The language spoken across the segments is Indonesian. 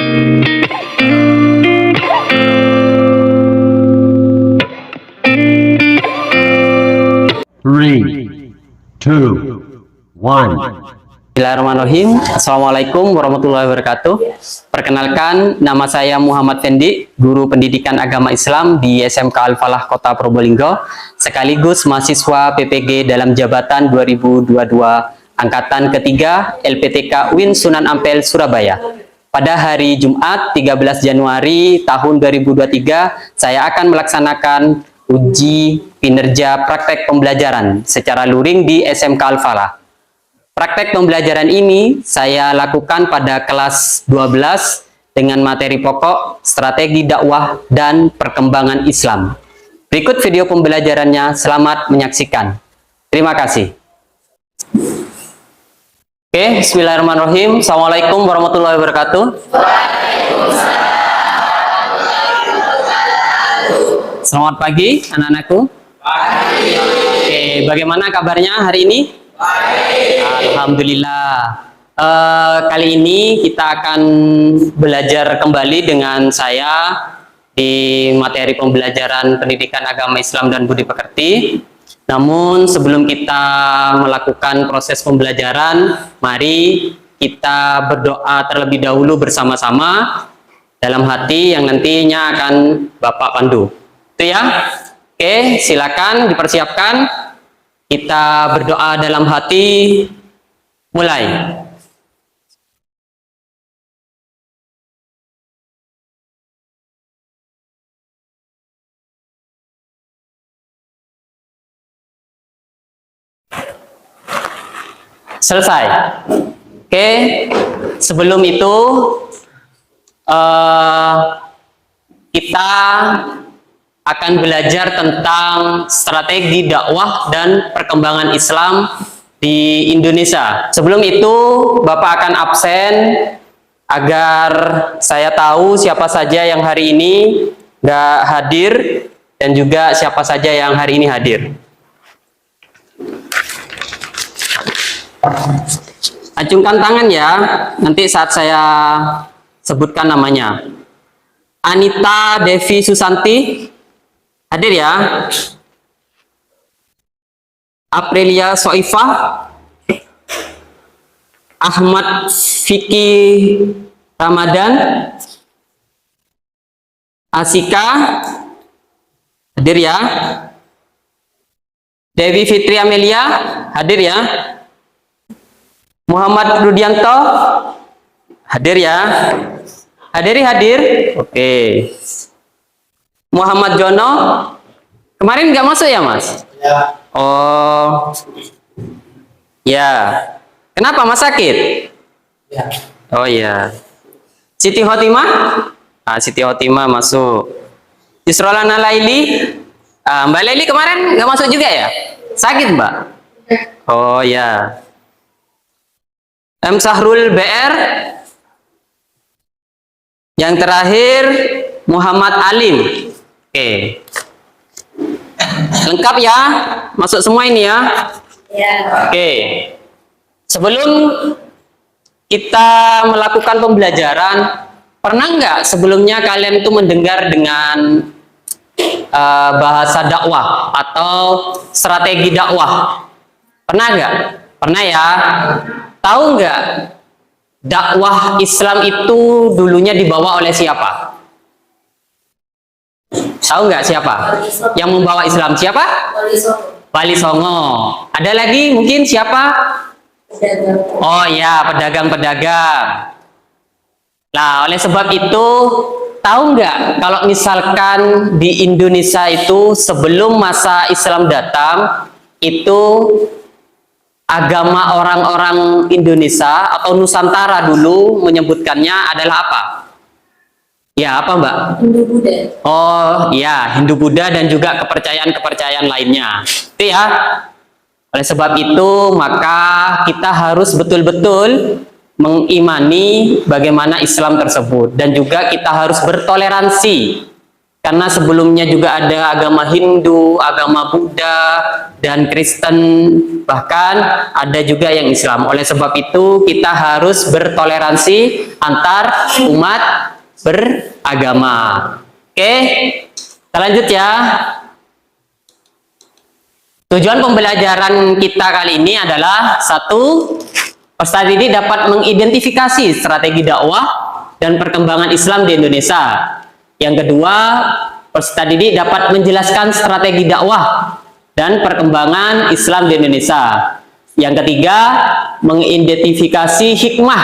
Three, two, one. Bismillahirrahmanirrahim. Assalamualaikum warahmatullahi wabarakatuh. Perkenalkan, nama saya Muhammad Fendi, guru pendidikan agama Islam di SMK Al-Falah Kota Probolinggo, sekaligus mahasiswa PPG dalam jabatan 2022 Angkatan ketiga LPTK UIN Sunan Ampel, Surabaya. Pada hari Jumat 13 Januari tahun 2023, saya akan melaksanakan uji kinerja praktek pembelajaran secara luring di SMK Al-Falah. Praktek pembelajaran ini saya lakukan pada kelas 12 dengan materi pokok strategi dakwah dan perkembangan Islam. Berikut video pembelajarannya, selamat menyaksikan. Terima kasih. Oke, bismillahirrahmanirrahim. Assalamualaikum warahmatullahi wabarakatuh. Selamat pagi anak-anakku. Oke, bagaimana kabarnya hari ini? Alhamdulillah. Kali ini kita akan belajar kembali dengan saya di materi pembelajaran pendidikan agama Islam dan budi pekerti. Namun sebelum kita melakukan proses pembelajaran, mari kita berdoa terlebih dahulu bersama-sama dalam hati yang nantinya akan Bapak pandu. Itu ya. Oke, silakan dipersiapkan. Kita berdoa dalam hati. Mulai. Selesai. Oke, sebelum itu kita akan belajar tentang strategi dakwah dan perkembangan Islam di Indonesia. Sebelum itu, Bapak akan absen agar saya tahu siapa saja yang hari ini nggak hadir dan juga siapa saja yang hari ini hadir. Acungkan tangan ya, nanti saat saya sebutkan namanya. Anita Devi Susanti, hadir ya. Aprilia Soifah, Ahmad Vicky Ramadan, Asika, hadir ya. Dewi Fitri Amelia, hadir ya. Muhammad Rudianto, hadir ya. Hadiri hadir. Oke. Muhammad Jono, kemarin nggak masuk ya Mas? Ya. Oh, ya. Kenapa Mas sakit? Ya. Oh ya. Siti Hotimah, Siti Hotimah masuk. Yusrolana Laili, Mbak Laili kemarin nggak masuk juga ya? Sakit Mbak? Oh ya. M Sahrul BR. Yang terakhir Muhammad Alim. Oke. Lengkap ya? Masuk semua ini ya? Ya. Oke. Sebelum kita melakukan pembelajaran, pernah nggak sebelumnya kalian itu mendengar dengan bahasa dakwah atau strategi dakwah? Pernah nggak? Pernah ya? Tahu nggak dakwah Islam itu dulunya dibawa oleh siapa? Tahu nggak siapa yang membawa Islam? Siapa? Wali Songo. Ada lagi mungkin siapa? Oh ya, pedagang-pedagang. Nah, oleh sebab itu, tahu nggak kalau misalkan di Indonesia itu sebelum masa Islam datang, itu agama orang-orang Indonesia atau Nusantara dulu menyebutkannya adalah apa? Ya, apa Mbak? Hindu-Buddha. Oh ya, Hindu-Buddha dan juga kepercayaan-kepercayaan lainnya. Itu ya. Oleh sebab itu, maka kita harus betul-betul mengimani bagaimana Islam tersebut. Dan juga kita harus bertoleransi karena sebelumnya juga ada agama Hindu, agama Buddha, dan Kristen, bahkan ada juga yang Islam. Oleh sebab itu kita harus bertoleransi antar umat beragama. Oke, kita lanjut ya. Tujuan pembelajaran kita kali ini adalah satu, peserta didik dapat mengidentifikasi strategi dakwah dan perkembangan Islam di Indonesia. Yang kedua, peserta didik dapat menjelaskan strategi dakwah dan perkembangan Islam di Indonesia. Yang ketiga, mengidentifikasi hikmah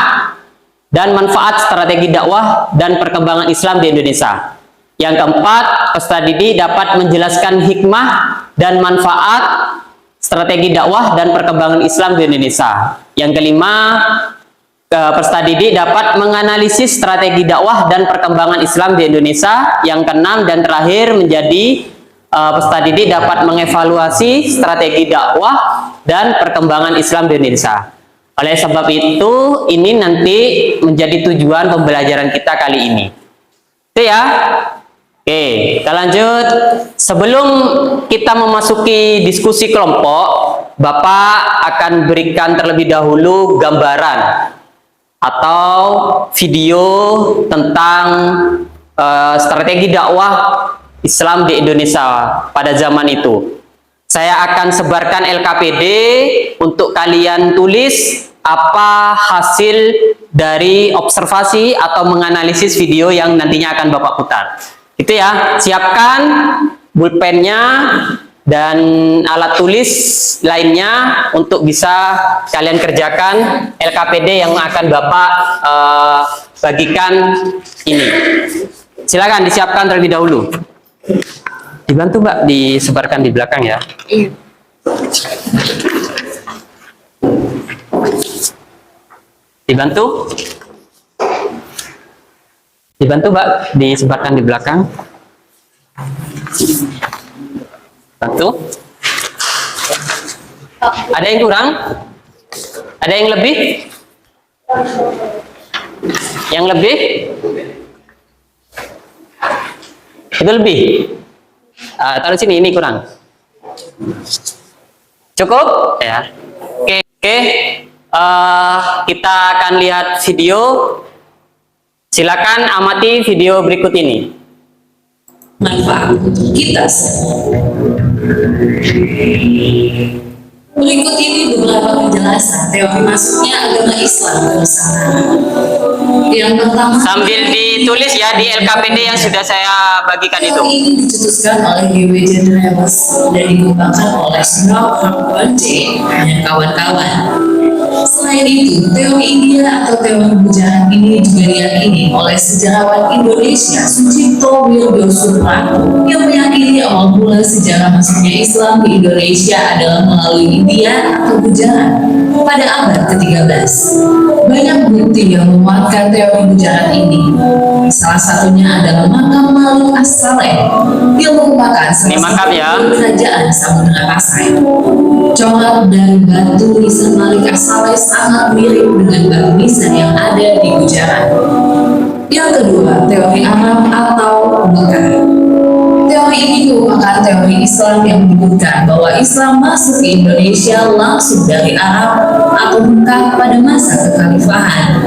dan manfaat strategi dakwah dan perkembangan Islam di Indonesia. Yang keempat, peserta didik dapat menjelaskan hikmah dan manfaat strategi dakwah dan perkembangan Islam di Indonesia. Yang kelima, peserta didik dapat menganalisis strategi dakwah dan perkembangan Islam di Indonesia. Yang keenam dan terakhir menjadi peserta didik dapat mengevaluasi strategi dakwah dan perkembangan Islam di Indonesia. Oleh sebab itu, ini nanti menjadi tujuan pembelajaran kita kali ini. Itu ya. Oke, kita lanjut. Sebelum kita memasuki diskusi kelompok, Bapak akan berikan terlebih dahulu gambaran atau video tentang strategi dakwah Islam di Indonesia pada zaman itu. Saya akan sebarkan LKPD untuk kalian tulis apa hasil dari observasi atau menganalisis video yang nantinya akan Bapak putar. Itu ya, siapkan pulpennya dan alat tulis lainnya untuk bisa kalian kerjakan LKPD yang akan Bapak bagikan ini. Silakan disiapkan terlebih dahulu. Dibantu Mbak, disebarkan di belakang ya. Iya. Dibantu? Dibantu Mbak, disebarkan di belakang. Bantu. Ada yang kurang? Ada yang lebih? Yang lebih? Itu lebih? Taruh sini, ini kurang. Cukup? Ya. Oke. Kita akan lihat video. Silakan amati video berikut ini. Manfaat untuk kita semua. Berikut ini beberapa penjelasan teori masuknya agama Islam ke Nusantara. Yang pertama, Sambil ditulis ya di LKPD yang sudah saya bagikan itu. teori ini dicetuskan oleh G.W. Jendreles dan dikembangkan oleh Snow Harpante dan kawan-kawan. Selain itu, teori India atau teori bujaran ini juga diyakini oleh sejarawan Indonesia Sucipto Wirdosubroto yang meyakini awal mula sejarah masuknya Islam di Indonesia adalah melalui India atau bujaran pada abad ke-13. Banyak bukti yang menguatkan teori bujaran ini. Salah satunya adalah makam Malik As-Saleh yang merupakan salah makam satu ya. kerajaan Samudra Pasai. Corak dari batu nisan Malik As-Saleh sangat mirip dengan batu nisan yang ada di Gujarat. Yang kedua, teori Arab atau Mekah. Teori ini merupakan teori Islam yang menyebutkan bahwa Islam masuk ke Indonesia langsung dari Arab atau Mekah pada masa kekhalifahan.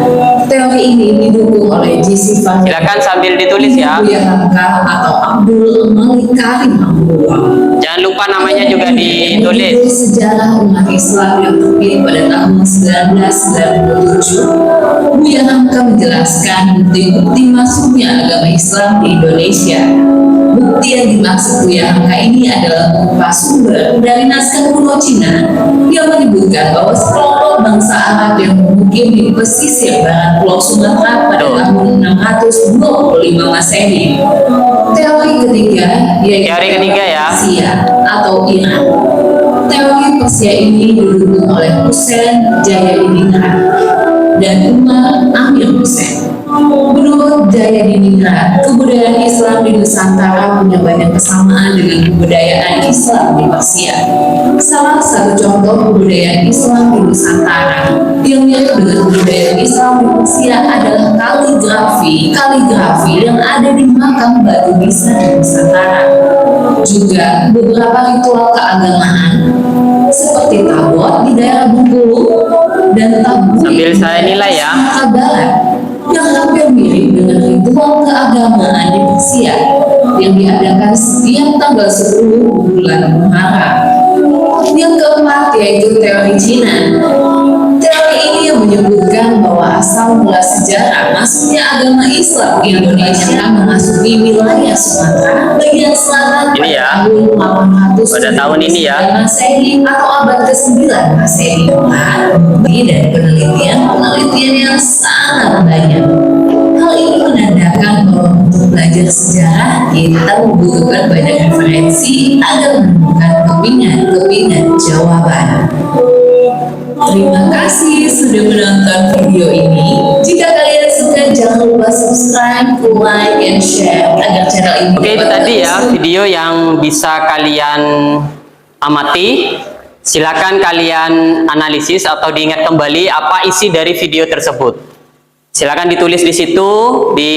Teori ini didukung oleh J.C. Van Silakan sambil ditulis ya. Buya Hamka atau Abdul Malik Karim Abdullah. Jangan lupa namanya juga ditulis. Sejarah umat Islam yang terbit pada tahun 1997. Buya Hamka menjelaskan bukti-bukti masuknya agama Islam di Indonesia. Bukti yang dimaksud Buya Hamka ini adalah berupa sumber dari naskah kuno Cina yang menyebutkan bahwa sekelompok bangsa Arab yang bermukim di pesisir barat Pulau Sumatera pada tahun 625 Masehi. Teori ketiga yaitu Teori ketiga ya. Persia atau Iran. Teori Persia ini didukung oleh Hussein Jayadiningrat dan Umar Amir Hussein. Menurut budaya di Ningrat. Kebudayaan Islam di Nusantara punya banyak kesamaan dengan kebudayaan Islam di Persia. Salah satu contoh kebudayaan Islam di Nusantara yang mirip dengan kebudayaan Islam di Persia adalah kaligrafi yang ada di makam Batu Bisa di Nusantara. Juga beberapa ritual keagamaan seperti tabot di daerah Bengkulu dan tabut Sambil saya nilai ya. Barat yang hampir mirip dengan ritual keagamaan di Persia yang diadakan setiap tanggal 10 bulan Muharram. Yang keempat yaitu teori Cina. Teori ini yang menyebutkan bahwa asal mula sejarah masuknya agama Islam di Indonesia memasuki wilayah Sumatera bagian selatan Ini ya. tahun 800 Pada tahun ini ya. Masehi atau abad ke-9 Masehi. Dan penelitian yang sangat banyak. Hal ini menandakan bahwa untuk belajar sejarah kita membutuhkan banyak referensi agar menemukan kepingan jawaban. Terima kasih sudah menonton video ini. Jika kalian suka, jangan lupa subscribe, like, and share agar channel ini Oke, itu tadi ya video yang bisa kalian amati. Silakan kalian analisis atau diingat kembali apa isi dari video tersebut. Silakan ditulis di situ di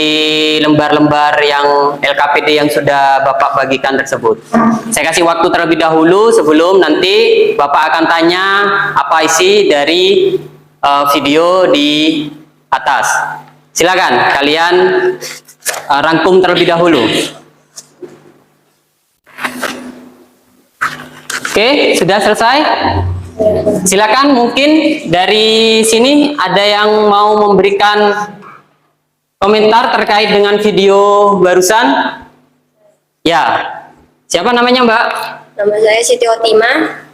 lembar-lembar yang LKPD yang sudah Bapak bagikan tersebut. Saya kasih waktu terlebih dahulu sebelum nanti Bapak akan tanya apa isi dari video di atas. Silakan kalian rangkum terlebih dahulu. Oke, sudah selesai? Silakan, mungkin dari sini ada yang mau memberikan komentar terkait dengan video barusan? Ya, siapa namanya Mbak? Nama saya Siti Otima.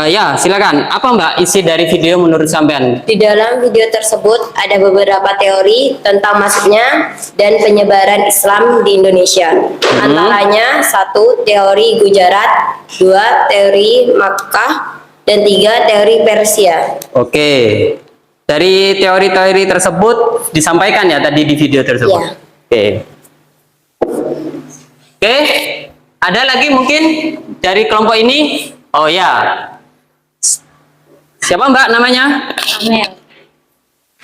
Ya, silakan. Apa Mbak isi dari video menurut sampean? Di dalam video tersebut ada beberapa teori tentang masuknya dan penyebaran Islam di Indonesia. Antaranya 1. Teori Gujarat, 2. Teori Makkah, dan 3. Teori Persia. Oke. Dari teori-teori tersebut disampaikan ya tadi di video tersebut. Ya. Oke. Oke. Ada lagi mungkin dari kelompok ini? Oh ya. Siapa Mbak namanya? Amel.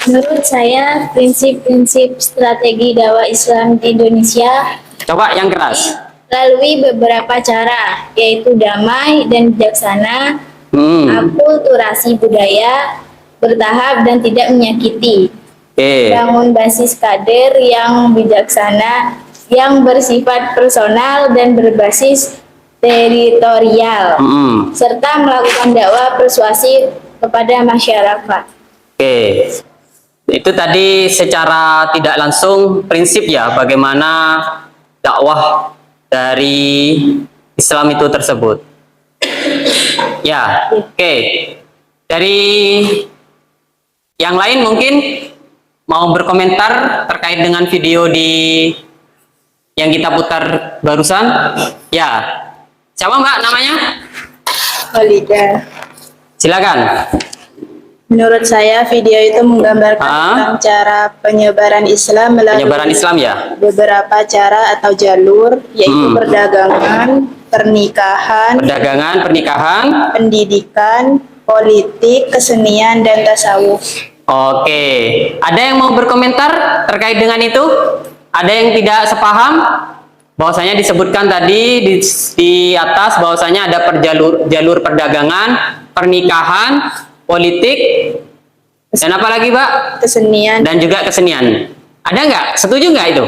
Menurut saya, prinsip-prinsip strategi dakwah Islam di Indonesia Coba yang keras. melalui beberapa cara, yaitu damai dan bijaksana, akulturasi budaya, bertahap dan tidak menyakiti, Oke. bangun basis kader yang bijaksana, yang bersifat personal dan berbasis teritorial, serta melakukan dakwah persuasif kepada masyarakat. Oke. Itu tadi secara tidak langsung prinsip ya bagaimana dakwah dari Islam itu tersebut. Ya, oke. Dari yang lain mungkin mau berkomentar terkait dengan video yang kita putar barusan? Ya. Siapa Mbak namanya? Walida. Silakan. Menurut saya video itu menggambarkan tentang cara penyebaran Islam melalui Penyebaran Islam ya? beberapa cara atau jalur, yaitu perdagangan, pernikahan, pendidikan, politik, kesenian, dan tasawuf. Oke. Ada yang mau berkomentar terkait dengan itu? Ada yang tidak sepaham? Bahwasanya disebutkan tadi di atas bahwasanya ada jalur perdagangan, pernikahan, politik, dan apa lagi Mbak? Kesenian. Dan juga kesenian. Ada nggak? Setuju nggak itu?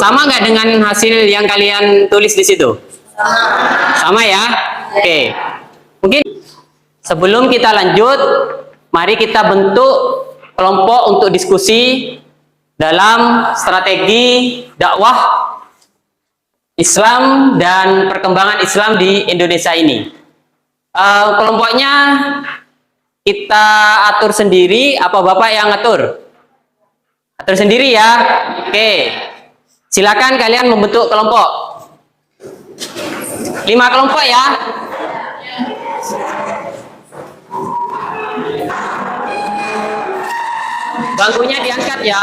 Sama nggak dengan hasil yang kalian tulis di situ? Sama ya? Oke. Mungkin sebelum kita lanjut, mari kita bentuk kelompok untuk diskusi dalam strategi dakwah Islam dan perkembangan Islam di Indonesia ini. Kelompoknya kita atur sendiri, apa Bapak yang atur? Atur sendiri ya. Oke. Silakan kalian membentuk kelompok. 5 kelompok ya. Bangkunya diangkat ya.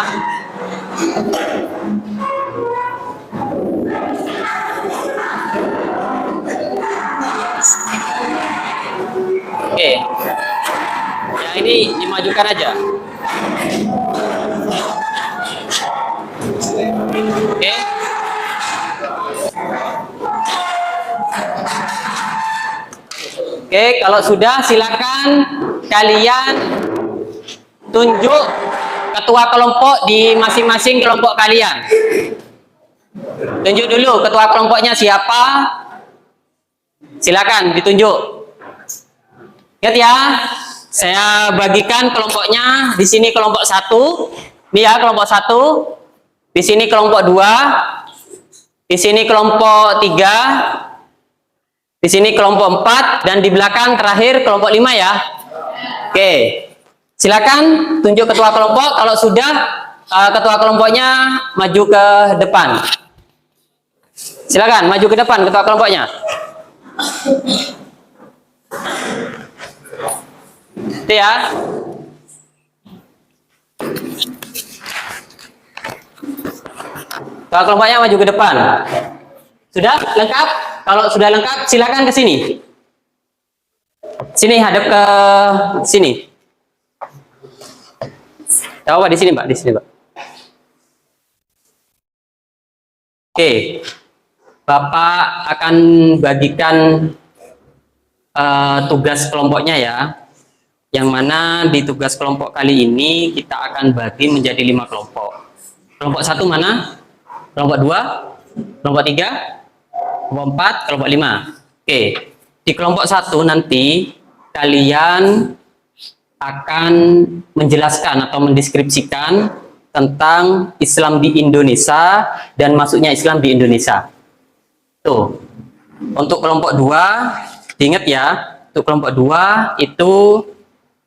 Oke. Ya, ini dimajukan aja. Oke. Oke, kalau sudah silakan kalian tunjuk ketua kelompok di masing-masing kelompok kalian. Tunjuk dulu ketua kelompoknya siapa. Silakan ditunjuk. Ingat ya, saya bagikan kelompoknya. Di sini kelompok 1, ini ya kelompok 1. Di sini kelompok 2. Di sini kelompok 3. Di sini kelompok 4 dan di belakang terakhir kelompok 5 ya. Oke. Silakan tunjuk ketua kelompok. Kalau sudah ketua kelompoknya maju ke depan. Silakan maju ke depan ketua kelompoknya. Itu ya. Ketua kelompoknya maju ke depan. Sudah lengkap? Kalau sudah lengkap, silakan ke sini. Sini, hadap ke sini. Tahu Pak, di sini Pak, di sini Pak. Oke, Bapak akan bagikan tugas kelompoknya ya. Yang mana di tugas kelompok kali ini kita akan bagi menjadi 5 kelompok. Kelompok 1 mana? Kelompok 2, kelompok 3, kelompok 4, kelompok 5. Oke, di kelompok 1 nanti kalian akan menjelaskan atau mendeskripsikan tentang Islam di Indonesia dan masuknya Islam di Indonesia. Tuh. Untuk kelompok 2, diingat ya, untuk kelompok 2 itu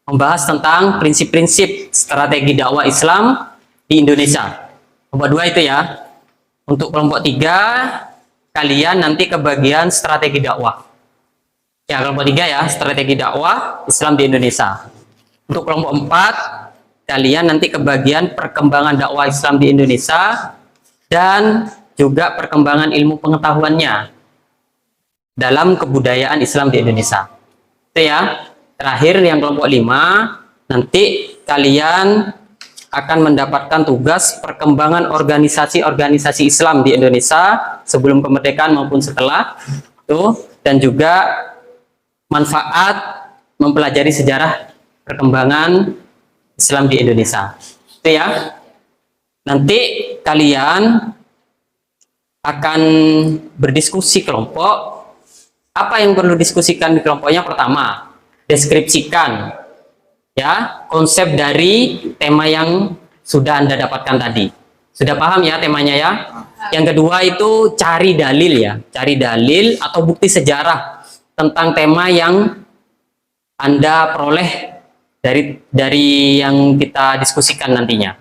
membahas tentang prinsip-prinsip strategi dakwah Islam di Indonesia. Kelompok 2 itu ya. Untuk kelompok 3, kalian nanti ke bagian strategi dakwah. Ya, kelompok 3 ya, strategi dakwah Islam di Indonesia. Untuk kelompok 4, kalian nanti ke bagian perkembangan dakwah Islam di Indonesia dan juga perkembangan ilmu pengetahuannya dalam kebudayaan Islam di Indonesia. Itu ya. Terakhir yang kelompok 5, nanti kalian akan mendapatkan tugas perkembangan organisasi-organisasi Islam di Indonesia sebelum kemerdekaan maupun setelah itu, dan juga manfaat mempelajari sejarah perkembangan Islam di Indonesia. Itu ya. Nanti kalian akan berdiskusi kelompok. Apa yang perlu diskusikan di kelompoknya? Pertama, deskripsikan ya konsep dari tema yang sudah Anda dapatkan tadi. Sudah paham ya temanya ya? Yang kedua itu cari dalil ya, cari dalil atau bukti sejarah tentang tema yang Anda peroleh dari yang kita diskusikan nantinya.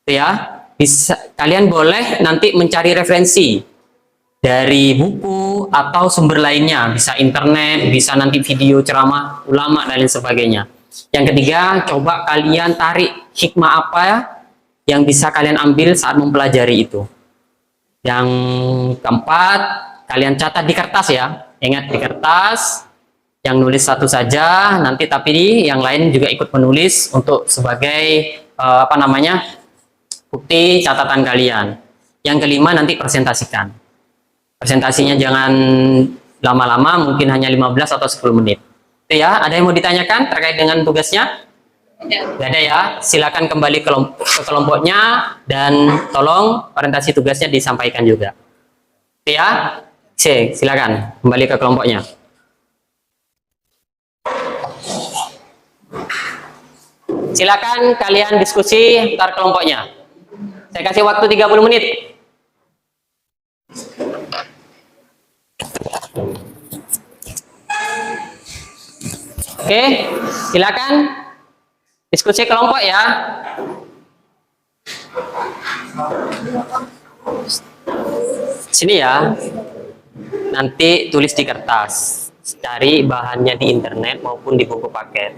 Itu ya. Bisa, kalian boleh nanti mencari referensi dari buku atau sumber lainnya, bisa internet, bisa nanti video ceramah ulama dan lain sebagainya. Yang ketiga, coba kalian tarik hikmah apa yang bisa kalian ambil saat mempelajari itu. Yang keempat, kalian catat di kertas ya. Ingat di kertas, yang nulis satu saja, nanti tapi yang lain juga ikut menulis untuk sebagai bukti catatan kalian. Yang kelima, nanti presentasikan. Presentasinya jangan lama-lama, mungkin hanya 15 atau 10 menit. Itu ya, ada yang mau ditanyakan terkait dengan tugasnya? Tidak ada ya, silakan kembali ke kelompoknya dan tolong orientasi tugasnya disampaikan juga. Itu ya, silakan kembali ke kelompoknya. Silakan kalian diskusi antar kelompoknya. Saya kasih waktu 30 menit. Oke, silakan diskusi kelompok ya. Sini ya. Nanti tulis di kertas. Cari bahannya di internet maupun di buku paket.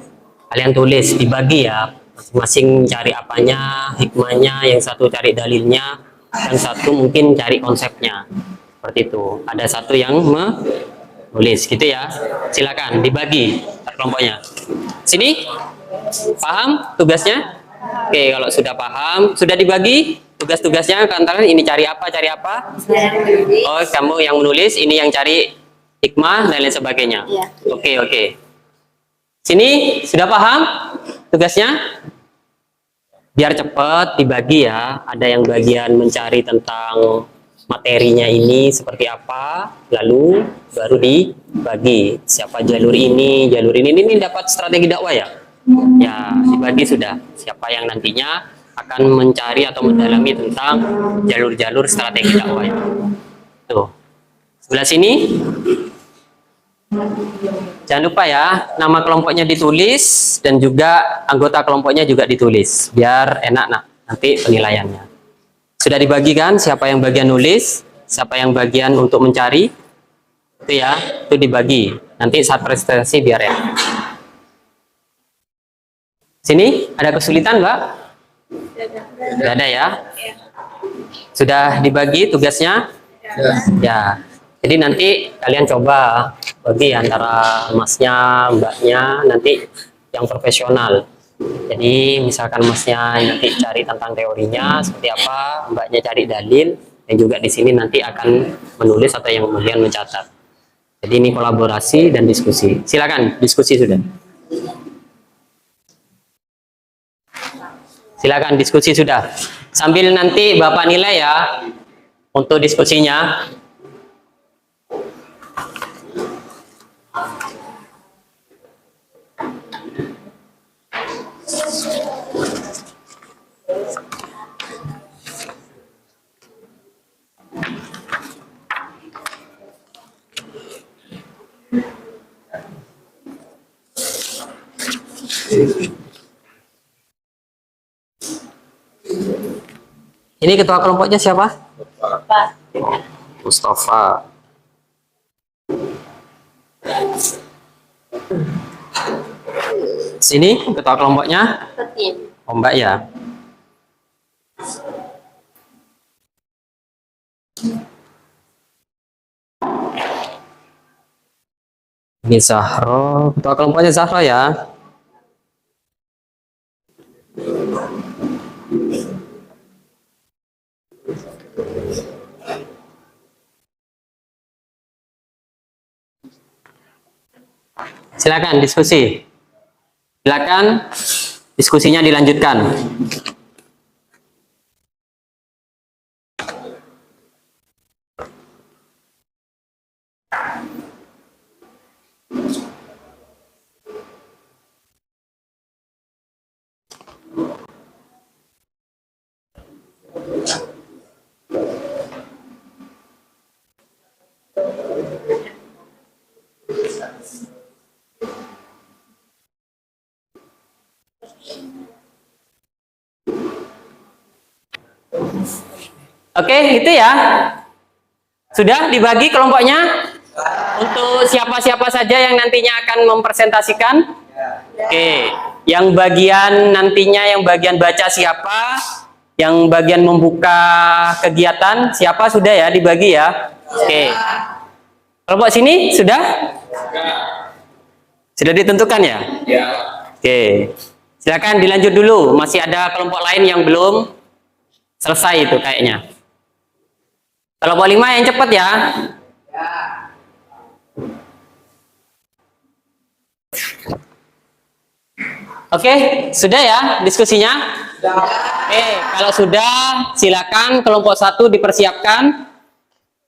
Kalian tulis, dibagi ya. masing-masing cari apanya, hikmahnya, yang satu cari dalilnya, yang satu mungkin cari konsepnya. Seperti itu. Ada satu yang menulis gitu ya. Silakan dibagi kelompoknya. Sini, paham tugasnya? Oke, kalau sudah paham, sudah dibagi tugas-tugasnya ke antara ini cari apa, cari apa? Oh, kamu yang menulis, ini yang cari hikmah dan lain sebagainya. Iya. Oke, oke. Sini, sudah paham tugasnya? Biar cepat dibagi ya. Ada yang bagian mencari tentang materinya ini seperti apa, lalu baru dibagi. Siapa jalur ini dapat strategi dakwah ya? Ya, dibagi sudah. Siapa yang nantinya akan mencari atau mendalami tentang jalur-jalur strategi dakwah ya. Tuh. Sebelah sini. Jangan lupa ya, nama kelompoknya ditulis dan juga anggota kelompoknya juga ditulis, biar enak nanti penilaiannya. Sudah dibagikan siapa yang bagian nulis, siapa yang bagian untuk mencari, itu ya, itu dibagi. Nanti saat presentasi biar enak. Sini, ada kesulitan Mbak? Tidak ada ya? Sudah dibagi tugasnya? Ya. Jadi nanti kalian coba bagi antara masnya, mbaknya, nanti yang profesional. Jadi misalkan masnya nanti cari tentang teorinya seperti apa, mbaknya cari dalil, dan juga di sini nanti akan menulis atau yang kemudian mencatat. Jadi ini kolaborasi dan diskusi. Silakan diskusi sudah. Silakan diskusi sudah. Sambil nanti Bapak nilai ya untuk diskusinya. Ini ketua kelompoknya siapa? Mustafa. Sini ketua kelompoknya? Oh, Mbak ya. Ini Zahra, ketua kelompoknya Zahra ya. Silakan diskusi. Silakan diskusinya dilanjutkan. Oke, itu ya. Sudah dibagi kelompoknya? Untuk siapa-siapa saja yang nantinya akan mempresentasikan? Oke, yang bagian nantinya, yang bagian baca siapa? Yang bagian membuka kegiatan siapa? Sudah ya dibagi ya? Oke. Kelompok sini sudah? Sudah ditentukan ya? Oke. Silakan dilanjut dulu. Masih ada kelompok lain yang belum selesai itu kayaknya. Kelompok 5 yang cepat ya. Oke, sudah ya diskusinya? Oke, kalau sudah silakan kelompok 1 dipersiapkan.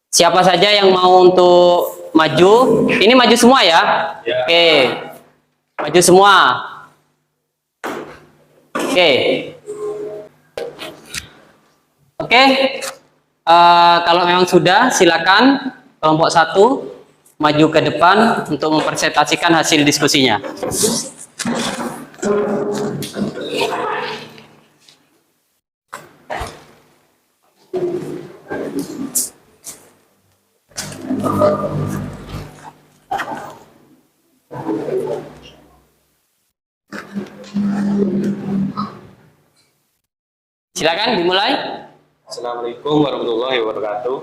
Siapa saja yang mau untuk maju? Ini maju semua ya? Oke. Maju semua. Oke. Oke. Kalau memang sudah, silakan kelompok 1 maju ke depan untuk mempresentasikan hasil diskusinya. Silakan dimulai. Assalamualaikum warahmatullahi wabarakatuh.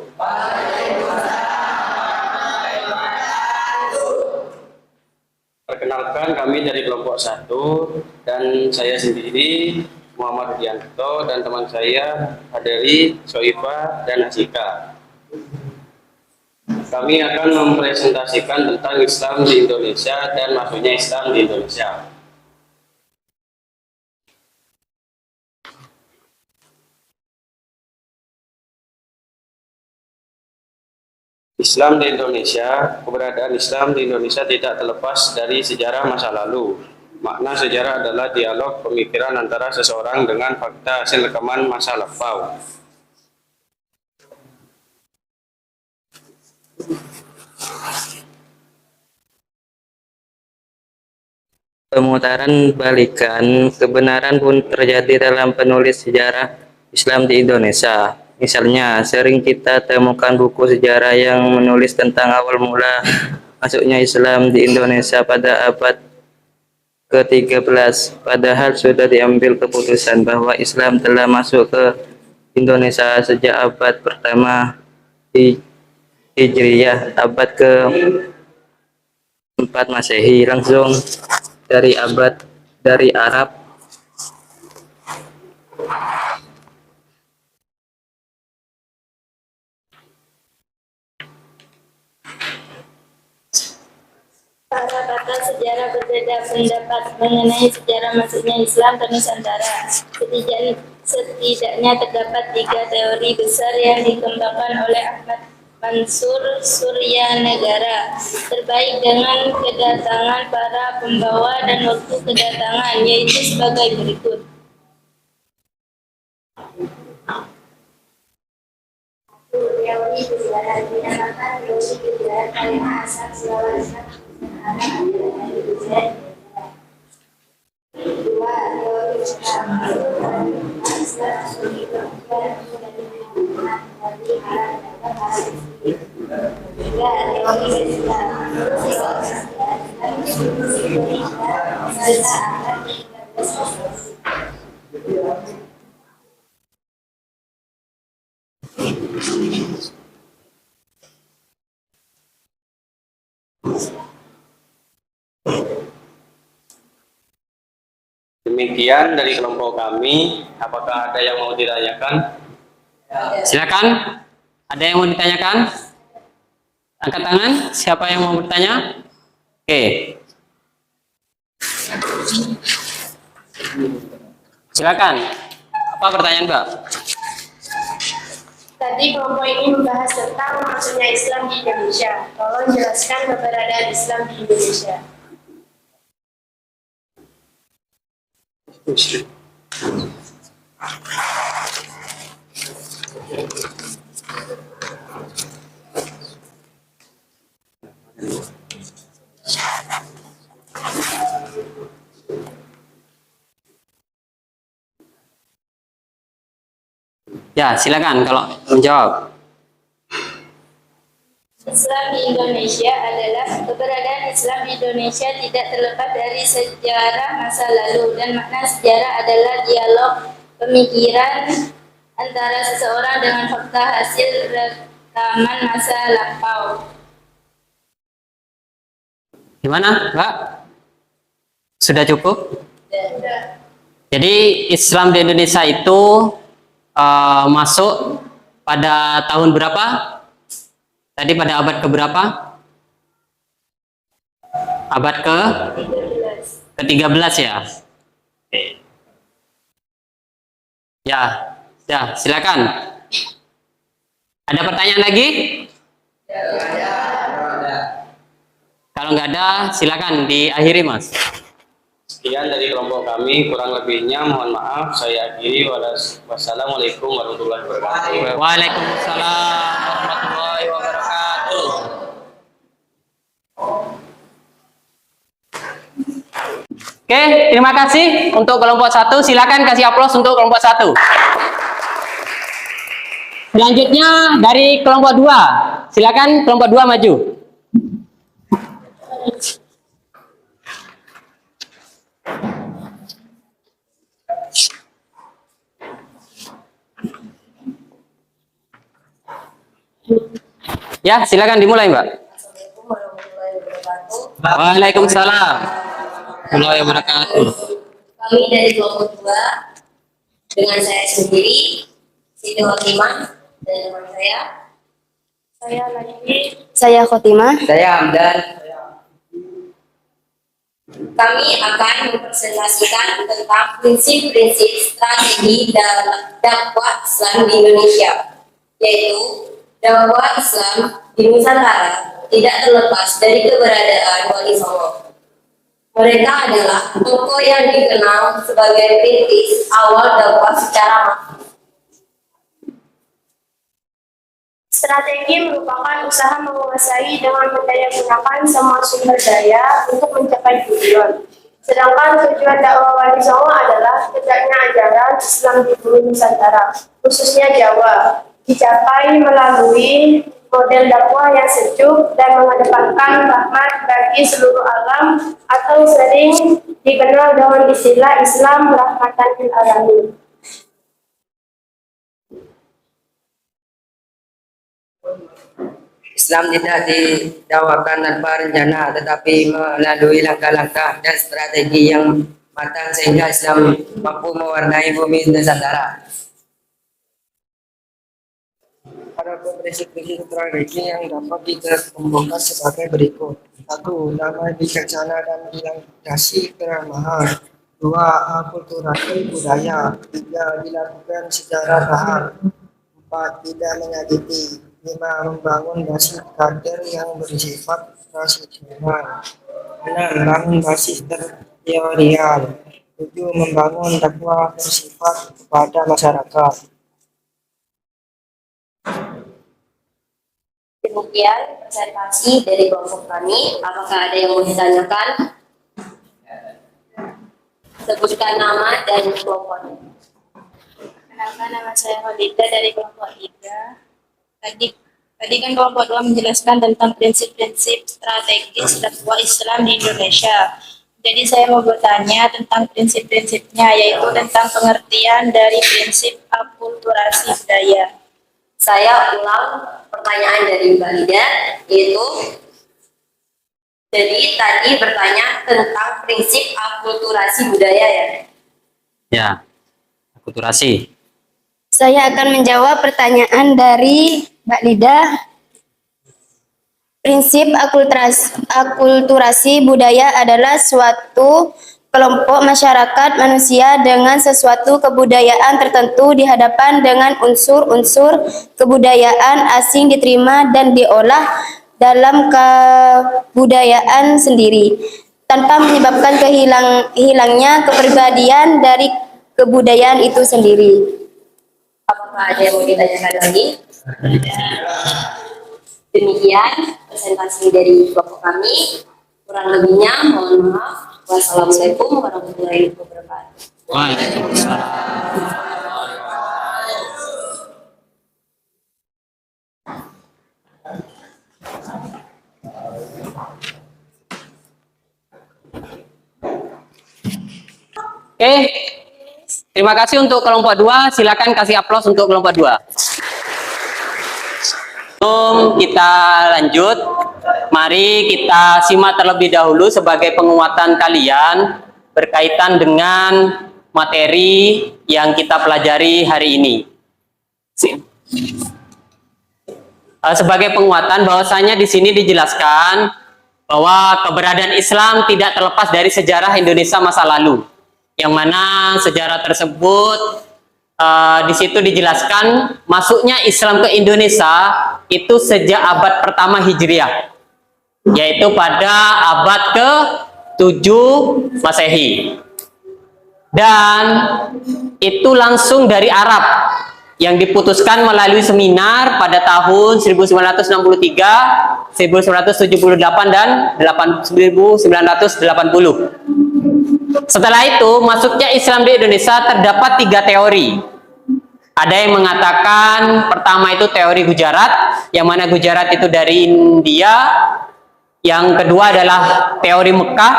Perkenalkan, kami dari kelompok 1 dan saya sendiri Muhammad Rudianto dan teman saya Haderi, Soifa, dan Asika. Kami akan mempresentasikan tentang Islam di Indonesia dan masuknya Islam di Indonesia. Islam di Indonesia, keberadaan Islam di Indonesia tidak terlepas dari sejarah masa lalu. Makna sejarah adalah dialog pemikiran antara seseorang dengan fakta hasil rekaman masa lampau. Pemutaran balikan kebenaran pun terjadi dalam penulis sejarah Islam di Indonesia. Misalnya, sering kita temukan buku sejarah yang menulis tentang awal mula masuknya Islam di Indonesia pada abad ke-13. Padahal sudah diambil keputusan bahwa Islam telah masuk ke Indonesia sejak abad pertama Hijriyah, abad ke-4 Masehi, langsung dari Arab. Para pakar sejarah berbeda pendapat mengenai sejarah masuknya Islam ke Nusantara. Setidaknya terdapat 3 teori besar yang dikembangkan oleh Ahmad Mansur Suryanegara, terbaik dengan kedatangan para pembawa dan waktu kedatangan, yaitu sebagai berikut. Teori sejarah dinamakan teori sejarah karena asal mula Islam kedua, teori pertama Islam sebagai bagian dari hubungan dari Arab dan Arab tiga, teori Islam serta akan Demikian dari kelompok kami. Apakah ada yang mau ditanyakan? Silakan. Ada yang mau ditanyakan? Angkat tangan. Siapa yang mau bertanya? Oke. Silakan. Apa pertanyaan, Mbak? Tadi kelompok ini membahas tentang masuknya Islam di Indonesia. Tolong jelaskan keberadaan Islam di Indonesia. Ya, silakan kalau menjawab. Islam di Indonesia adalah keberadaan Islam di Indonesia tidak terlepas dari sejarah masa lalu, dan makna sejarah adalah dialog pemikiran antara seseorang dengan fakta hasil rekaman masa lampau. Gimana, Mbak? Sudah cukup? Jadi Islam di Indonesia itu masuk pada tahun berapa? Tadi pada abad keberapa? Abad ke-13 ya? Oke. Ya, silakan. Ada pertanyaan lagi? Kalau nggak ada, silakan diakhiri, Mas. Sekian dari kelompok kami, kurang lebihnya mohon maaf. Saya akhiri. Wassalamualaikum warahmatullahi wabarakatuh. Waalaikumsalam warahmatullahi wabarakatuh. Oke, terima kasih untuk kelompok 1. Silakan kasih aplaus untuk kelompok 1. Selanjutnya dari kelompok 2. Silakan kelompok 2 maju. Ya, silakan dimulai, Mbak. Assalamualaikum warahmatullahi wabarakatuh. Waalaikumsalam warahmatullahi wabarakatuh. Kami dari kelompok 2 dengan saya sendiri, Siti Khotimah, dan teman saya. Saya lagi. Saya Khotimah. Saya Hamdan. Kami akan mempresentasikan tentang prinsip-prinsip strategi dalam dakwah Islam di Indonesia, yaitu dakwah Islam di Nusantara tidak terlepas dari keberadaan Wali Songo. Mereka adalah tokoh yang dikenal sebagai perintis awal dakwah secara masif. Strategi merupakan usaha menguasai dengan mendayagunakan semua sumber daya untuk mencapai tujuan. Sedangkan tujuan dakwah Wali Songo adalah tegaknya ajaran Islam di bumi Nusantara, khususnya Jawa, dicapai melalui model dakwah yang sejuk dan mengedepankan rahmat bagi seluruh alam atau sering dikenal dengan istilah Islam rahmatan lil alamin. Islam tidak didakwakan tanpa rencana, tetapi melalui langkah-langkah dan strategi yang matang sehingga Islam mampu mewarnai bumi Nusantara. Ada prinsip-prinsip strategi yang dapat dikelompokkan sebagai berikut. 1. Damai, bijaksana, dan dilintasi keramahan. 2. Akulturasi budaya. 3. Dilakukan secara tahap. 4. Tidak menyakiti. 5. Membangun basis kader yang bersifat rasional. 6. Membangun basis teorial. 7. Membangun dakwah bersifat kepada masyarakat. Demikian presentasi dari kelompok kami. Apakah ada yang mau ditanyakan? Sebutkan nama dan kelompoknya. Kenalkan, nama saya Khalida dari kelompok 3. Tadi kan kelompok 2 menjelaskan tentang prinsip-prinsip strategis dakwah Islam di Indonesia. Jadi saya mau bertanya tentang prinsip-prinsipnya, yaitu tentang pengertian dari prinsip akulturasi budaya. Saya ulang pertanyaan dari Mbak Lida, yaitu jadi tadi bertanya tentang prinsip akulturasi budaya ya? Ya, akulturasi. Saya akan menjawab pertanyaan dari Mbak Lida. Prinsip akulturasi budaya adalah suatu kelompok masyarakat manusia dengan sesuatu kebudayaan tertentu di hadapan dengan unsur-unsur kebudayaan asing diterima dan diolah dalam kebudayaan sendiri tanpa menyebabkan hilangnya kepribadian dari kebudayaan itu sendiri. Apakah ada yang mau ditanyakan lagi? Demikian presentasi dari kelompok kami. Kurang lebihnya mohon maaf. Wassalamualaikum warahmatullahi wabarakatuh. Oke, terima kasih untuk kelompok 2. Silakan kasih aplaus untuk kelompok 2. Sebelum kita lanjut, mari kita simak terlebih dahulu sebagai penguatan kalian berkaitan dengan materi yang kita pelajari hari ini. Sebagai penguatan, bahwasanya di sini dijelaskan bahwa keberadaan Islam tidak terlepas dari sejarah Indonesia masa lalu, yang mana sejarah tersebut di situ dijelaskan masuknya Islam ke Indonesia itu sejak abad pertama Hijriah, yaitu pada abad ke-7 Masehi, dan itu langsung dari Arab yang diputuskan melalui seminar pada tahun 1963, 1978 dan 1980. Setelah itu, masuknya Islam di Indonesia terdapat 3 teori. Ada yang mengatakan pertama itu teori Gujarat, yang mana Gujarat itu dari India. Yang kedua adalah teori Mekah,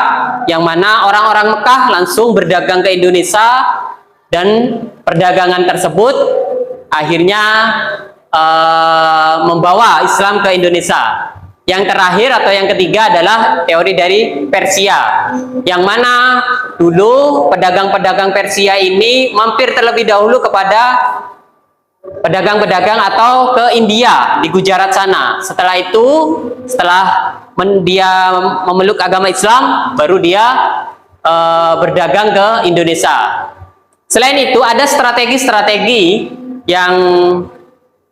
yang mana orang-orang Mekah langsung berdagang ke Indonesia, dan perdagangan tersebut akhirnya membawa Islam ke Indonesia. Yang terakhir atau yang ketiga adalah teori dari Persia, yang mana dulu pedagang-pedagang Persia ini mampir terlebih dahulu kepada pedagang-pedagang atau ke India di Gujarat sana. Setelah itu, dia memeluk agama Islam, baru dia berdagang ke Indonesia. Selain itu, ada strategi-strategi yang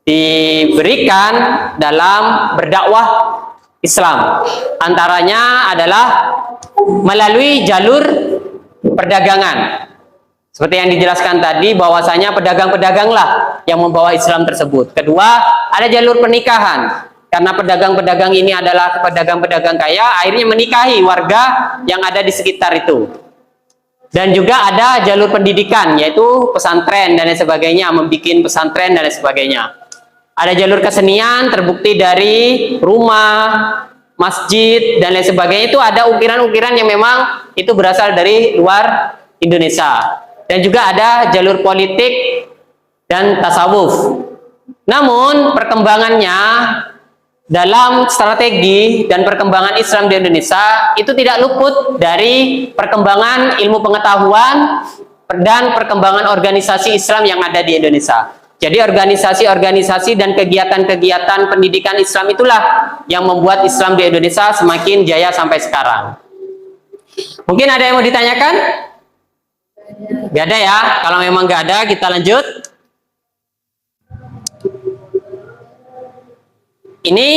diberikan dalam berdakwah Islam. Antaranya adalah melalui jalur perdagangan. Seperti yang dijelaskan tadi, bahwasanya pedagang-pedaganglah yang membawa Islam tersebut. Kedua, ada jalur pernikahan. Karena pedagang-pedagang ini adalah pedagang-pedagang kaya, akhirnya menikahi warga yang ada di sekitar itu. Dan juga ada jalur pendidikan, yaitu pesantren dan lain sebagainya, membuat pesantren dan lain sebagainya. Ada jalur kesenian, terbukti dari rumah, masjid, dan lain sebagainya. Itu ada ukiran-ukiran yang memang itu berasal dari luar Indonesia. Dan juga ada jalur politik dan tasawuf. Namun perkembangannya dalam strategi dan perkembangan Islam di Indonesia itu tidak luput dari perkembangan ilmu pengetahuan dan perkembangan organisasi Islam yang ada di Indonesia. Jadi organisasi-organisasi dan kegiatan-kegiatan pendidikan Islam itulah yang membuat Islam di Indonesia semakin jaya sampai sekarang. Mungkin ada yang mau ditanyakan? Gak ada ya? Kalau memang gak ada, kita lanjut. Ini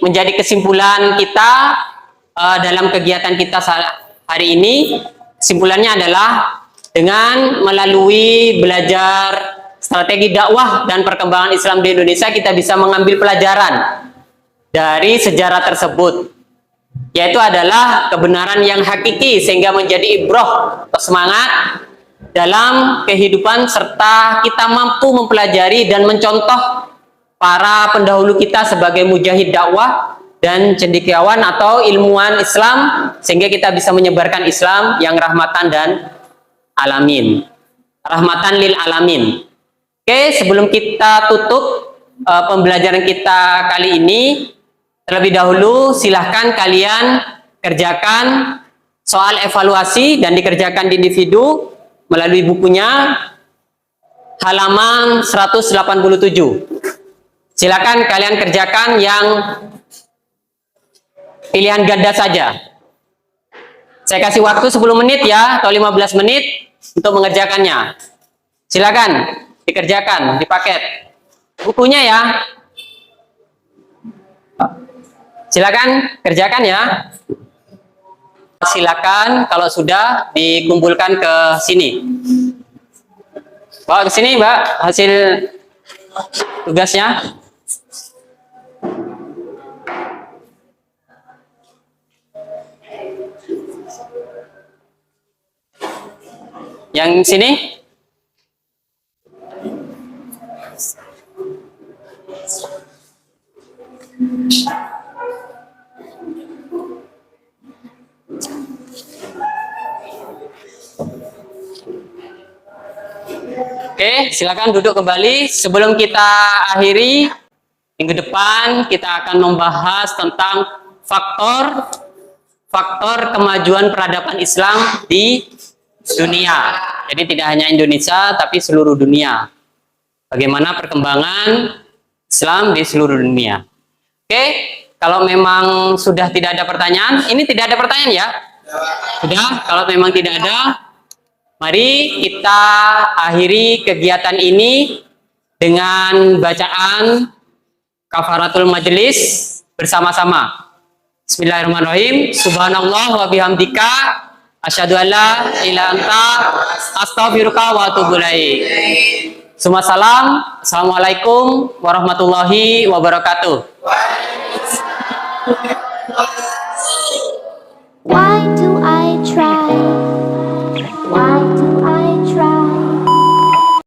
menjadi kesimpulan kita dalam kegiatan kita hari ini. Kesimpulannya adalah dengan melalui belajar strategi dakwah dan perkembangan Islam di Indonesia, kita bisa mengambil pelajaran dari sejarah tersebut, yaitu adalah kebenaran yang hakiki, sehingga menjadi ibrah atau semangat dalam kehidupan, serta kita mampu mempelajari dan mencontoh para pendahulu kita sebagai mujahid dakwah dan cendekiawan atau ilmuwan Islam, sehingga kita bisa menyebarkan Islam yang rahmatan dan alamin, rahmatan lil alamin. Oke, sebelum kita tutup pembelajaran kita kali ini, terlebih dahulu silahkan kalian kerjakan soal evaluasi dan dikerjakan di individu melalui bukunya halaman 187. Silakan kalian kerjakan yang pilihan ganda saja. Saya kasih waktu 10 menit ya, atau 15 menit untuk mengerjakannya. Silakan dikerjakan, dipaket bukunya ya. Silakan kerjakan ya. Silakan kalau sudah dikumpulkan ke sini. Bawa ke sini, Mbak, hasil tugasnya. Yang sini. Oke, silakan duduk kembali. Sebelum kita akhiri, minggu depan kita akan membahas tentang faktor kemajuan peradaban Islam di dunia. Jadi tidak hanya Indonesia, tapi seluruh dunia. Bagaimana perkembangan Islam di seluruh dunia. Oke, kalau memang sudah tidak ada pertanyaan, ini tidak ada pertanyaan ya? Sudah, kalau memang tidak ada, mari kita akhiri kegiatan ini dengan bacaan kafaratul majelis bersama-sama. Bismillahirrahmanirrahim. Subhanallah wa bihamdika asyhadu an la ilaha illa anta astaghfiruka wa atubu ilaik. Salam. Assalamualaikum warahmatullahi wabarakatuh. Why